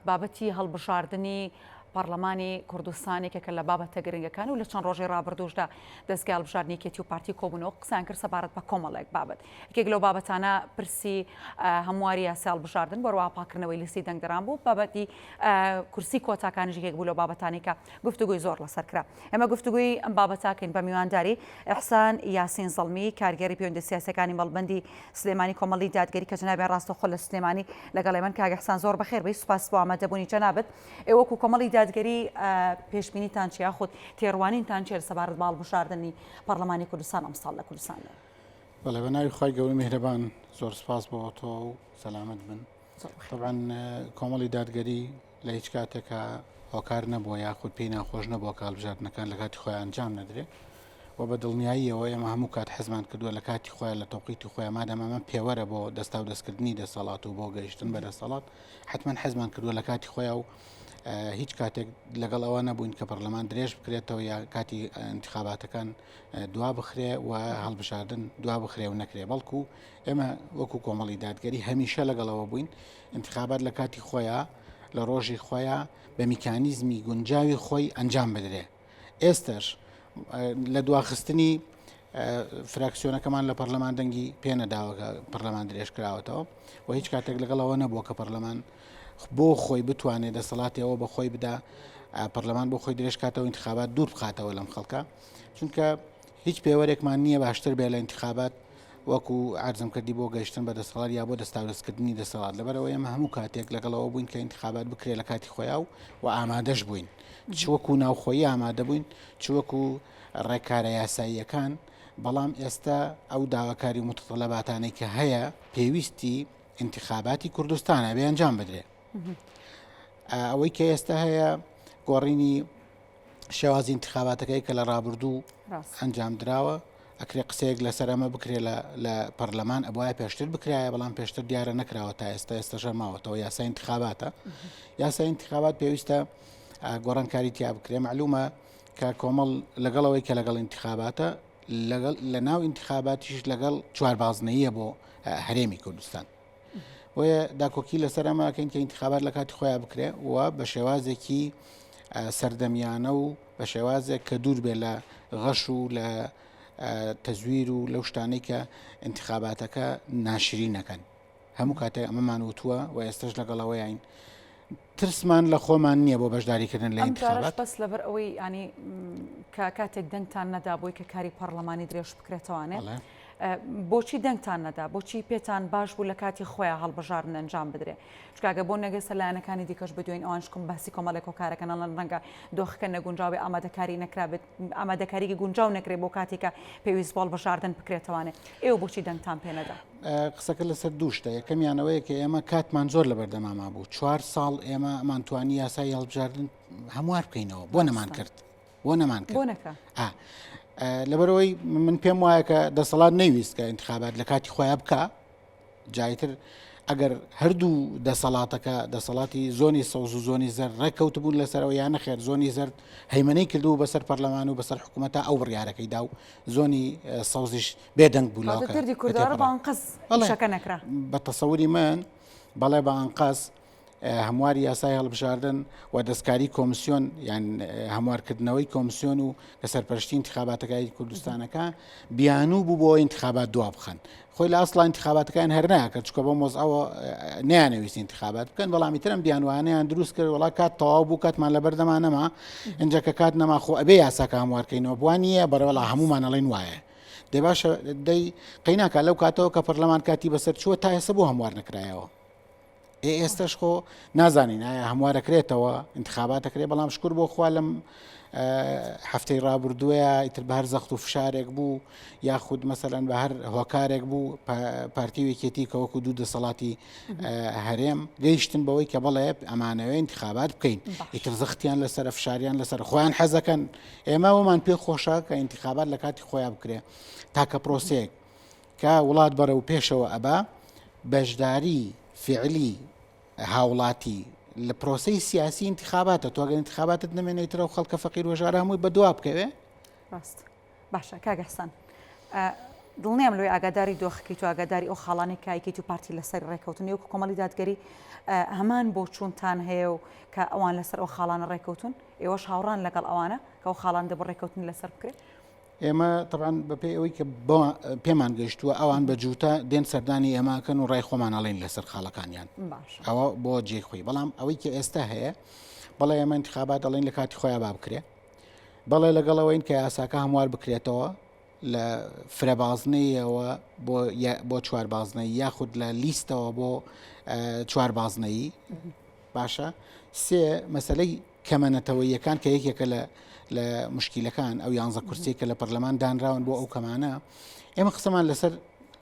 بابەتی هەڵبژاردننی پەرلەمانی کوردستانی کە لە بابەتە گرنگەکان و لە چەند ڕۆژی ڕابردوشدا دەستگای هەڵبژاردننی کێتی و پارتی کۆبوونەوە قسان کرد سەبارەت بە کۆمەڵێک بابەت یەکێک لەو بابەتانە پرسی هەمواری یاسا هەڵبژاردن بەڕوا پاکردنەوەی لیستی دەنگدەران بوو بابەتی کورسی کۆتاکانیش یەکێک بوو لە بابەتانی کە گفتوگوی زۆر لەسەر کرا. ئێمە گفتوگوی ئەم بابەتاکەین بە میوانداری ئەحسان یاسین زەڵمی کارگەری پەیوەندی سیاسەکانی مەڵبەندی سلێمانی کۆمەڵی دادگەری کە جەنابیان ڕاستەوخۆ لە سلێمانی لەگەڵ ئێمە کاک ئەحسان زۆر بەخێر بێی سوپاس بۆ ئامادەبوونی جەنابەت. ئێوە وەکو کۆمەڵی دادگەری پێشبینیتان چیە خۆت تێڕوانینتان چێر سەبارەت بە هەڵبژاردننی پەرلەمانی کوردستان ئەمساڵ لە کوردستاندا؟ بەڵێ بە ناوی خی گەورەی میهرەبان زۆر سپاس بۆ تۆ و سەلامت بن. طبعاً کۆمەڵی دادگەری لە هیچ کاتێکە هۆکار نەبووە یاخود پێی ناخۆش نەبووە کە هەڵبژاردنەکان لە کاتی خۆیان ئەنجام نەدرێ و بە دڵنیاییەوە ئێمە هەموو کات حەزمان کردووە لە کاتی خۆیان لە تۆقیتی خۆیان مادام ئەمە پێوەرە بۆ دەستا و دەستکردنی دەسەڵات و بۆ گەیشتن بە دەسەڵات حتمما حەزمان کردووە لە کاتی خۆیان و هیچ کاتێک لەگەڵ ئەوە نەبووین کە پەرلەمان درێژ بکرێتەوە یا کاتی انتخاباتەکان دوا بخرێ و هەڵبژاردن دوا بخرێ و نەکرێ بەڵکو ئێمە وەکو کۆمەڵی دادگەری هەمیشە لەگەڵەوە بووین انتخابات لە کاتی خۆیان لە ڕۆژی خۆیان بە میکانیزمی گونجاوی خۆی ئەنجام بدرێ. ئێستش لە دواخستنی فراکسیۆنەکەمان لە پەرلەمان دەنگی پێنەداوە کە پەرلەمان درێژ کراوەتەوە و هیچ کاتێک لەگەڵەوە نەبووە کە پەرلەمان بۆ خۆی بتوانێت دەسەڵاتیەوە بە خۆی بدا پەرلەمان بۆ خۆی درێژ کاتەوە انتخابات دوور بخاتەوە لەم خەڵکە چونکە هیچ پێوەرێکمان نییە باشتر بێ لە انتخابات وەکو عرضم کردی بۆ گەیشتن بە دەسەڵات یا بۆ دەستاوردکردنی دەسەڵات لەبەرەوە ئێمە هەموو کاتێک لەگەڵەوە بووین کە انتخابات بکرێت لە کاتی خۆیان و ئامادەش بووین چوەکو ناوخۆیی ئامادە بووین چوەکو ڕێکارە یاساییەکان بەڵام ئێستا ئەو داواکاری متطلباتانەی کە هەیە پێویستی انتخاباتی کوردستانە بێ ئەنجام بدرێ. ئەوەی کە ئێستا هەیە گۆڕینی شێوازی انتخاباتەکەی کە لە ڕابردوو ئەنجام درراوە ئەکرێ قسەیەک لەسەر ئەمە بکرێت لە پەرلەمان ئەبواە پێشتر بکرایە بەڵام پێشتر دیارە نەکراوە تا ئێستا ژەرماوەتەوە یاسای انتخاباتە. یاسای انتخابات پێویستە گۆڕانکاری تیا بکرێ. معلومە کە کۆمەڵ لەگەڵەوەی کە لەگەڵ انتخاباتە لە ناو انتخاباتیش لەگەڵ چواربازنەیە بۆ هەرێمی کوردستان وە داکۆکی لەسەر ئەماکەین کە انتخابات لە کاتی خۆیان بکرێ و بە شێوازێکی سەردەمیانە و بە شێوازێک کە دوور بێ لە غەش و لە تەزویر و لەو شتانەی کە انتخاباتەکە ناشری نەکەن. هەموو کاتێک ئەمەمان وتووە و ئێستش لەگەڵەوەیین ترسمان لە خۆمان نییە بۆ بەشداریکردن لە انتخابات. بەس لەبەر ئەوەی ینی کە کاتێک دەنگتان نەدابووی کە کاری پەرلەمانی درێژ بکرێتەوەوانێ بۆچی دەنگتان نەدا بۆچی پێتان باش بوو لە کاتی خۆیان هەڵبژاردن ئەنجام بدرێ چکاگە بۆ نەگەستە لایەنەکانی دیکەش بدوین ئەوانشکم باسی کۆمەڵێک و کارەکەن لەن ڕەنگە دۆخەکە نەگونجاوی ئامادەکاری نەکرابێت ئامادەکاریی گونجاو نەکرێت بۆ کاتێکە پێویست بۆ هەڵبژاردن بکرێتەوانێ ئێوە بۆچی دەنگتان پێ نەدا؟ قسەکە لەسەر دوو شتە. یەکەمیانەوەیە کە ئێمە کاتمان زۆر لەبەردەماما بوو 4 ساڵ ئێمە ئەمانتوانی یاسای هەڵبژاردن هەموار بکەینەوە بۆ نەمان کرد بۆ نەمان کرد بۆ نەکە لەبەرەوەی من پێم وایە کە دەسەڵات نەویست کە انتخابات لە کاتی خۆیان بکە جایتر ئەگەر هەردوو دەسەڵاتەکە دەسەڵاتی زۆنی سەوز و زۆنی زەر ڕێککەوت بوون لەسەرەوە یان نەخێر زۆنی زەرد هەیمنەی کردو بەسەر پەرلەمان و بەسەر حکوومەتە ئەو بڕیارەکەیدا و زۆنی سەوزیش بێدەنگ بوولاکردی کوردوارە بەئەنقەس شەکە نەکرا بە تەسەووری من بەڵێ بەئەنقەس هەمواری یاسای هەڵبژاردن و دەستکاری کۆمسیۆن یان هەموارکردنەوەی کۆمسیۆن و لە سەرپەرشتی انتخاباتەکانی کوردستانەکە بیانوو بوو بۆ انتخابات دوا بخەن. خۆی لە ئەسڵ انتخاباتەکان هەر ناکرد چکە بۆ مۆزئەوە نەیانەویست انتخابات بکەن بەڵامی ترم بیانوانیان دروست کرد وڵا کات تەواو بوو کاتمان لەبەردەمانەما اینجا کە کات نەما خۆ ئەبێ یاساکە هەموارکەینەوە بوانیە بەرەوەڵا هەمومان ئەڵێن وایە دەی باشە دەی قەیناکە لەو کاتەوە کە پەرلەمان کاتی بەسەر چووە تا ئێستا بۆ هەموار نەکرایەوە. ئێستش خۆ نازانین ئایا هەموارەکرێتەوە انتخاباتەکرێت بەڵام شکر بۆ خوا لەم هەفتەی ڕابردووەیە ئیتر بە هەر زەخت و فشارێک بوو یاخود مەسەلەن بە هەر هۆکارێک بوو پارتی وێکێتی کە وەکو دوو دەسەڵاتی هەرێم گەیشتن بەوەی کە بەڵێ ئەمانەوەی انتخابات بکەین ئیتر زەختیان لەسەر فشاریان لەسەر خۆیان حەزەکەن ئێمە ومان پێ خۆشە کە انتخابات لە کاتی خۆیان بکرێ تاکە پرۆسەیەک کە وڵات بەرە و پێشەوە ئەبا بەشداری فعلی هاوڵاتی لە پرۆسەی سیاسی انتخاباتە تۆ ئەگەر انتخاباتت نمێنێتەوە خەڵکە فەقیر وەژارە هەمووی بە دوا بکەوێ ڕاست باشە کاک ئەحسان دڵنیام لەوەی ئاگاداری دۆخەکەیت و ئاگاداری ئەو خاڵانێک کایکیت و پارتی لەسەر ڕێکەوتنی وەکو کۆمەڵی دادگەری هەمان بۆ چوونتان هەیە و کە ئەوان لەسەر ئەو خاڵانە ڕێکەوتون ئێوەش هاوڕان لەگەڵ ئەوانە کە ئەو خاڵان دەبڕ ڕێکەوتنی لەسەر بکرێت ئێمە طبعاً بەپێی ئەوەی کە پێمان گەشتووە ئەوان بە جوتە دێن سەردانی ئێماکەن و ڕای خۆمان ئەڵێن لەسەر خاڵەکانیان ئەوە بۆ جێ خۆی بەڵام ئەوەی کە ئێستا هەیە بەڵێ ئێمە انتخابات دەڵێن لە کاتی خۆیان با بکرێ بەڵێ لەگەڵەوەین کە یاساکە هەموار بکرێتەوە لە فرەبازنەیەوە بۆ چواربازنەی یاخود لە لیستەوە بۆ چواربازنەیی باشە سێ مەسلەی کەمەنەتەوەیەکان کە یەکێکە لە مشکیلەکان ئەو 11 کورسێکە لە پەرلەمان دانراون بۆ ئەو کەمانە ئێمە قسەمان لەسەر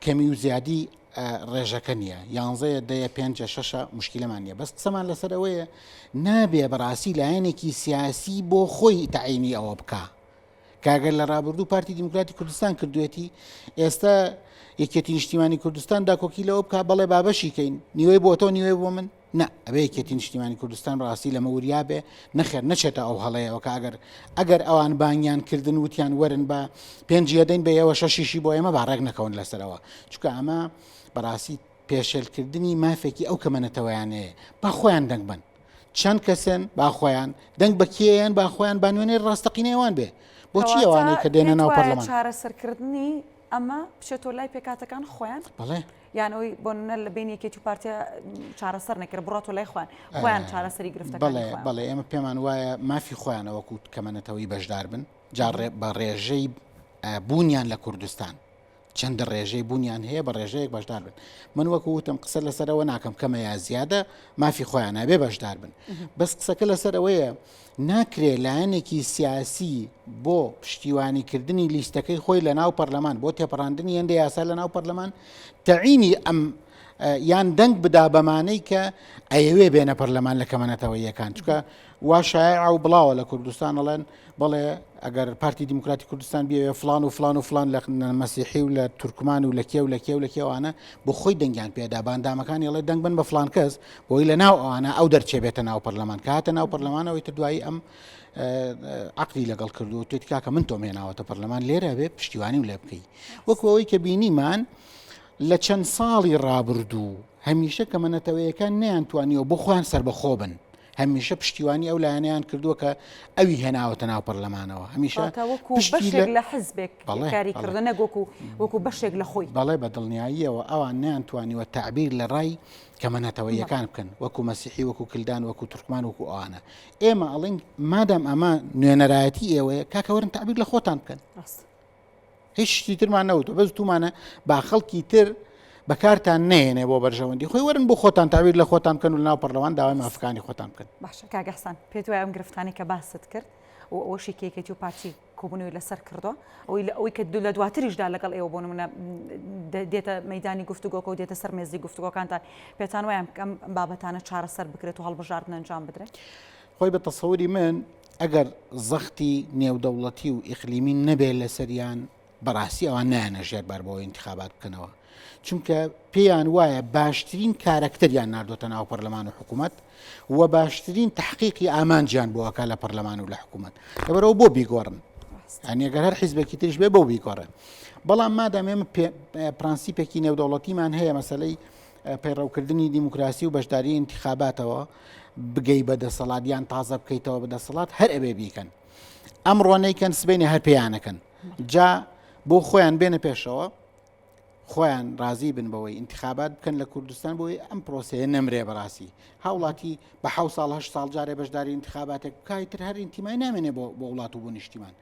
کەمی و زیادی ڕێژەکە نییە 11 دەیە 5 6 مشکلەمان نیە بەس قسەمان لەسەر ئەوەیە نابێ بەڕاستی لایەنێکی سیاسی بۆ خۆی تەعینی ئەوە بکە کاگەر لە ڕابردوو پارتی دیموکراتی کوردستان کردوێتی ئێستا یەکێتی نیشتیمانی کوردستان داکۆکی لەوە بکە بەڵێ بابەشیکەین نیوەی بۆ تۆ نیوەی بۆ من نه ئەبێ یەکێتی نیشتیمانی کوردستان ڕاستی لە مەوریا بێ نەخێر نەچێتە ئەو هەڵەیەوە کە ئەگەر ئەوان بانیان کردن وتیان وەرن بە پێنجیەدەین بە ئێوە شەشیشی بۆ ئێمە باڕێک نەکەون لەسەرەوە چونکە ئەمە بەڕاستی پێشێلکردنی مافێکی ئەو کەمەنەتەوەیانەیە با خۆیان دەنگ بن چەند کەسن با خۆیان دەنگ بە کێیان با خۆیان بانوێنەی ڕاستەقینەوەوان بێ بۆچی ئەوانەی کە دێنە ناو پەرلەمان چارەسەرکردنی ئەمە بچێتۆ لای پێکاتەکان خۆیان بەڵێ یان ئەوی بۆنە لە بین یەکێتی و پارتیا چارەسەر نەکرد بڕاتۆ لای خۆیان چارەسەری گرفتەکان بەڵێ ئێمە پێمان وایە مافی خۆیان ئەوەکو کەمەنەتەوەی بەشدار بن بە ڕێژەی بوونیان لە کوردستان چەندە ڕێژەی بوونیان هەیە بە ڕێژەیەک بەشدار بن من وەکو وتم قسە لەسەرەوە ناکەم کەمە یا زیادە مافی خۆیان نابێ بەشدار بن بەس قسەکە لەسەر ئەوەیە ناکرێ لایەنێکی سیاسی بۆ پشتیوانیکردنی لیستەکەی خۆی لە ناو پەرلەمان بۆ تێپەڕاندنی هێندە یاسا لە ناو پەرلەمان تەعینی ئەم یان دەنگ بدا بەمانەی کە ئەیەوێ بێنە پەرلەمان لە کەمەنەتەوەیەکان چکە وا شایع و بڵاوە لە کوردستان ئەڵێن بڵێ ئەگەر پارتی دیموکراتی کوردستان بێ فلان و فلان و فلان لە مەسیحی و لە تورکمان و لە کێو لە کێو لە کێوانە بۆ خۆی دەنگیان پێدا باندامەکانی ئەڵێ دەنگ بن بە فلان کەس بۆی لە ناو ئەوانە ئەو دەرچێ بێتە ناو پەرلەمان کاتە ناو پەرلەمانەوەی تر دوایی ئەم عقلی لەگەڵ کردو و توێتی کاکە من تۆم هێناوەتە پەرلەمان لێرە بێ پشتیوانی و لێ بکەی وەکو ئەوەی کە بینیمان لە چەند ساڵی ڕابردوو هەمیشە کەمەنەتەوەیەکان نەیانتوانیەوە بۆ خۆیان سەربەخۆ بن هەمیشە پشتیوانی ئەو لایەنیان کردووە کە ئەوی هێناوەتە ناو پەرلەمانەوە هەمیشە بەشێک لە حزبێک کاریکردنە وەکو بەشێک لە خۆی بەڵێ بە دڵنیاییەوە ئەوان نەیانتوانیوە تعبیر لە ڕای کەمەنەتەوەیەکان بکەن وەکو مەسیحی وەکو کلدان وەکو تورکمان وەکو ئەوانە ئێمە ئەڵین مادام ئەمە نوێنەرایەتی ئێوەیە کاکەوەرن تعبیر لە خۆتان بکەن هیچ شتی ترمان نەوتوە بەس تومانە با خەڵکی تر بەکارتان نێنێ بۆ بەرژەوەندی خۆی وەرن بۆ خۆتان تعبیر لە خۆتان بکەن و لە ناو پەرلەمان داوای مافەکانی خۆتان بکەن باشە کاک حەسەن پێت وایە ئەم گرفتانی کە باست کرد و ئەوەشی کێکێتی و پارتی کۆبوونەوەی لەسەر کردەوە ئەوەی کە لە دواتریشدا لەگەڵ ئێوە بۆ نمونە دێتە مەیدانی گفتوگۆکە و دێتە سەر مێزی گفتوگۆکانتان پێتان وایە ئەم بابەتانە چارەسەر بکرێت و هەڵبژاردن ئەنجام بدرێت خۆی بە تەسەووری من ئەگەر زەختی نێودەوڵەتی و ئیقلیمی نەبێت لەسەریان بەڕاستی ئەوان نایەنەژێر بەر بۆ ئینتیخابات بکەنەوە چونکە پێیان وایە باشترین کارکتەریان ناردۆتە ناو پەرلەمان و حکوومەت و باشترین تحقیقی ئامانجیان بۆەکە لە پەرلەمان و لە حکوومەت لەبەرەوە بۆ بیگۆڕن ئەگەر هەر حیزبێکی تریش بێ بۆ بیگۆڕن بەڵام مادام ئێمە پرانسیپێکی نێودەوڵەتیمان هەیە مەسەلەی پەیڕەوکردنی دیموکراسی و بەشداری انتخاباتەوە بگەی بەدەسەڵات یان تازە بکەیتەوە بەدەسەڵات هەر ئەبێ بیکەن ئەمڕۆنەیکەن سبەینێ هەر پێیانەکەن جا بۆ خۆیان بێنە پێشەوە خۆیان ڕازی بن بەوەی انتخابات بکەن لە کوردستان بۆی ئەم پرۆسەیە نەمرێ بەڕاستی هاوڵاتی بە 7 ساڵ 8 ساڵ جارێ بەشداری انتخاباتێک بکایتر هەر ئینتیمای نامێنێ بۆ وڵات و بۆ نیشتیمان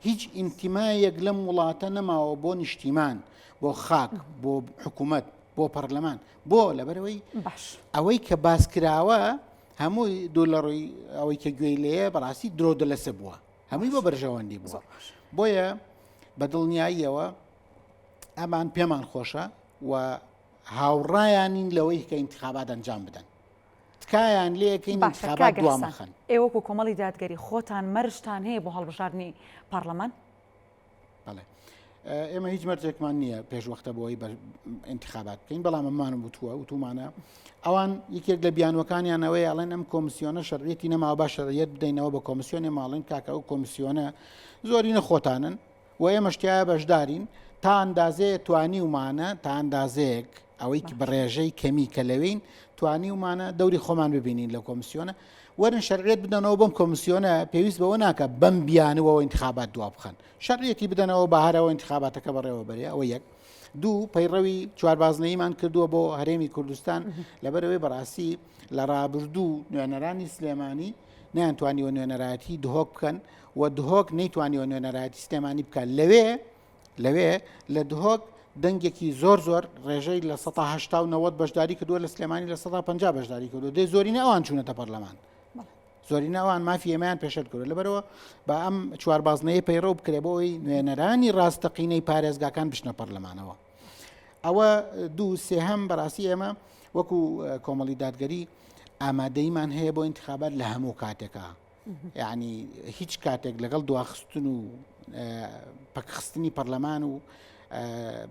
هیچ ئینتیمایەک لەم وڵاتە نەماوە بۆ نیشتیمان بۆ خاک بۆ حکوومەت بۆ پەرلەمان بۆ لەبەرەوەی ئەوەی کە باسکراوە هەمووی دۆلەڕی ئەوەی کە گوێی لێیە بەڕاستی درۆ دەلەسە بووە هەمووی بۆ بەرژەوەندی بووە بۆیە بە دڵنیاییەوە ئەمان پێمان خۆشە و هاوڕایانین لەوەی کە انتخابات ئەنجام بدەن تکایان لێکەین انتخابات دوامەخەن ئێوەکو کۆمەڵی دادگەری خۆتان مەرجتان هەیە بۆ هەڵبژاردننی پارلەمان بەڵێ ئێمە هیچ مەرجێکمان نییە پێشوەختە بۆی انتخابات بکەین بەڵام ئەمانم وتووە وتومانە ئەوان یەکێک لە بیانوەکانیانەوەی ئەڵێن ئەم کۆمسیۆنە شەڕێتی نەماوە باش شەڕیەت بدەینەوە بە کۆمسیۆنی ماڵین کاکە ئەو کۆمسیۆنە زۆری نەخۆتانن و ئێمە شتیایە بەشدارین تا ئەندازێ توانی ومانە تا ئەندازەیەک ئەوەی بە ڕێژەی کەمی کە لەوەین توانی ومانە دەوری خۆمان ببینین لە کۆمسیۆنە وەرن شەرعێت بدەنەوە بەم کۆمسیۆنە پێویست بەوە ناکە بەم بیانەوە انتخابات دوا بخەن شەرعێتی بدەنەوە بەهارەوە انتخاباتەکە بەڕێوە بەرێ ئەوە یەک دوو پەیڕەوی چواربازنەیمان کردووە بۆ هەرێمی کوردستان لەبەرەوەی بەڕاستی لە ڕابردوو نوێنەرانی سلێمانی نەیانتوانیوە نوێنەرایەتی دهۆک بکەن و دهۆک نەیتوانیوە نوێنەرایەتی سلێمانی بکەن لەوێ لە دهۆک دەنگێکی زۆر ڕێژەی لە 1970 بەشداری کردووە لە سلێمانی لە 150 بەشداری کردو دەی زۆرینە ئەوان چوونەتە پەرلەمان زۆرینە ئەوان مافی ئێمەیان پێشەر کردو لەبەرەوە بە ئەم چواربازنەیە پەیڕەو بکرێ بۆەوەی نوێنەرانی ڕاستەقینەی پارێزگاکان بشنە پەرلەمانەوە ئەوە دوو سێهەم بەڕاستی ئێمە وەکو کۆمەڵی دادگەری ئامادەیمان هەیە بۆ انتخابات لە هەموو کاتێکە یعنی هیچ کاتێک لەگەڵ دواخستن و پەکخستنی پەرلەمان و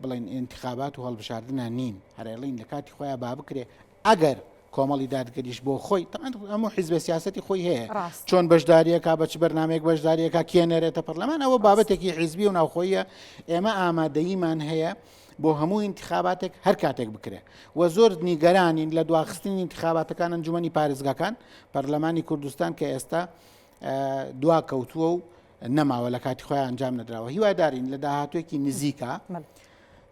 بڵین انتخابات و هەڵبژاردنە نین هەرێڵین لە کاتی خۆیان با بکرێ ئەگەر کۆمەڵی دادگەریش بۆ خۆی هەموو حیزبە سیاسەتی خۆی هەیە چۆن بەشداریەکە بە چ بەرنامەیەک بەشداریەکە کێنێرێتە پەرلەمان ئەوە بابەتێکی حیزبی و ناوخۆیە ئێمە ئامادەییمان هەیە بۆ هەموو انتخاباتێک هەر کاتێک بکرێ و زۆر نیگەرانین لە دواخستنی انتخاباتەکان ئەنجومەنی پارێزگاکان پەرلەمانی کوردستان کە ئێستا دوا کەوتووە و نەماوە لە کاتی خۆیان ئەنجام نەدراوە هیوادارین لە داهاتوێکی نزیکە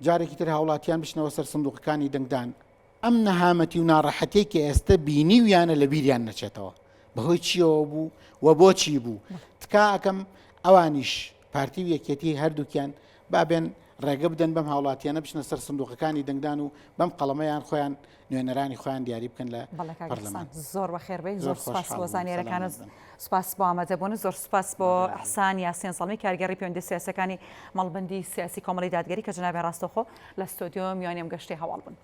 جارێکی تر هاوڵاتیان بشنەوە سەر سندوقەکانی دەنگدان ئەم نەهامەتی و ناڕەحەتەی کە ئێستا بینیویانە لە بیریان نەچێتەوە بەهۆی چیەوە بوو و بۆچی بوو تکا ئەەکەم ئەوانیش پارتی و یەکێتی هەردووکیان بابێن ڕێگە بدەن بەم هاوڵاتیانە بچنە سەر سندوقەکانی دەنگدان و بەم قەڵەمەیان خۆیان نوێنەرانی خۆیان دیاری بکەن لە پەرلەمان زۆر بەخێربێ زۆر سپاس بۆ زانیێرەکانت سپاس بۆ ئامادەبوون زۆر سپاس بۆ ئەحسان یاسین سەڵمی کارگەری پەیوەندی سیاسەکانی مەڵبەندی سیاسی کۆمەڵی دادگەری کە جنابێ ڕاستەوخۆ لە ستۆدیۆ میوانی ئەم گەشتەی هەواڵ بوون.